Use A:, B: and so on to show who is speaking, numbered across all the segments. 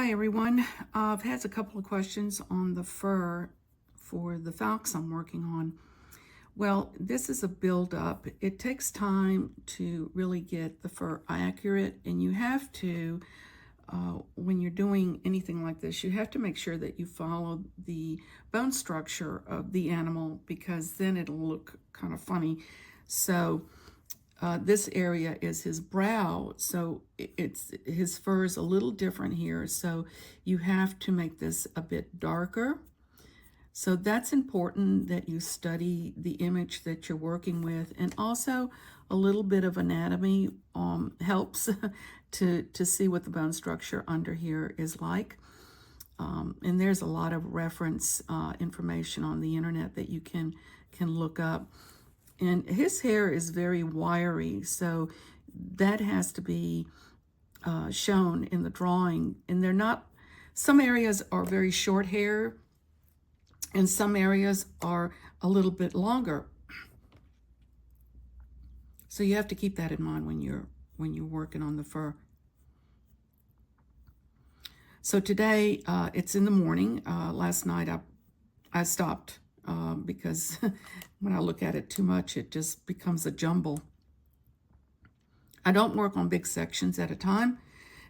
A: Hi everyone. I've had a couple of questions on the fur for the falcons I'm working on. Well, this is a build-up. It takes time to really get the fur accurate, and you have to, when you're doing anything like this, you have to make sure that you follow the bone structure of the animal, because then it'll look kind of funny. So this area is his brow, so it's his fur is a little different here, so you have to make this a bit darker. So that's important that you study the image that you're working with, and also a little bit of anatomy helps to see what the bone structure under here is like. And there's a lot of reference information on the internet that you can look up. And his hair is very wiry, so that has to be shown in the drawing. And they're not, some areas are very short hair, and some areas are a little bit longer. So you have to keep that in mind when you're working on the fur. So today, it's in the morning. Last night I stopped because when I look at it too much, it just becomes a jumble. I don't work on big sections at a time,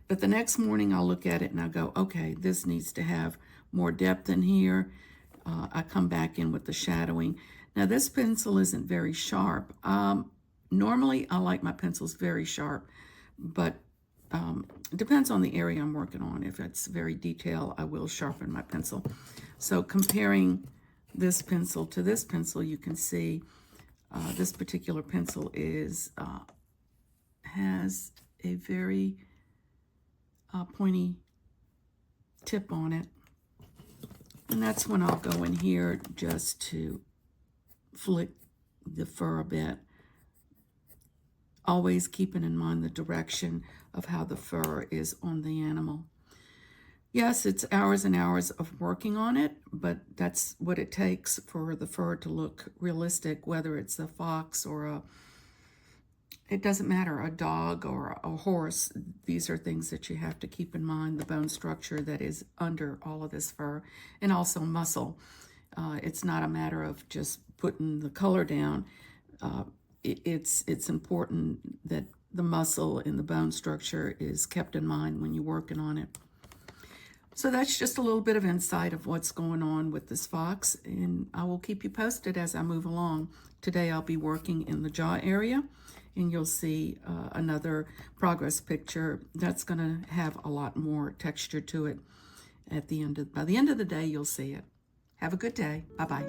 A: but the next morning I'll look at it and I'll go, okay, this needs to have more depth in here. I come back in with the shadowing. Now this pencil isn't very sharp. Normally I like my pencils very sharp, but it depends on the area I'm working on. If it's very detailed, I will sharpen my pencil. So comparing this pencil to this pencil, you can see this particular pencil has a very pointy tip on it. And that's when I'll go in here just to flick the fur a bit. Always keeping in mind the direction of how the fur is on the animal. Yes, it's hours and hours of working on it, but that's what it takes for the fur to look realistic, whether it's a fox or it doesn't matter, a dog or a horse. These are things that you have to keep in mind, the bone structure that is under all of this fur, and also muscle. It's not a matter of just putting the color down. It's important that the muscle and the bone structure is kept in mind when you're working on it. So that's just a little bit of insight of what's going on with this fox, and I will keep you posted as I move along. Today I'll be working in the jaw area, and you'll see another progress picture that's going to have a lot more texture to it by the end of the day. You'll see it. Have a good day. Bye-bye.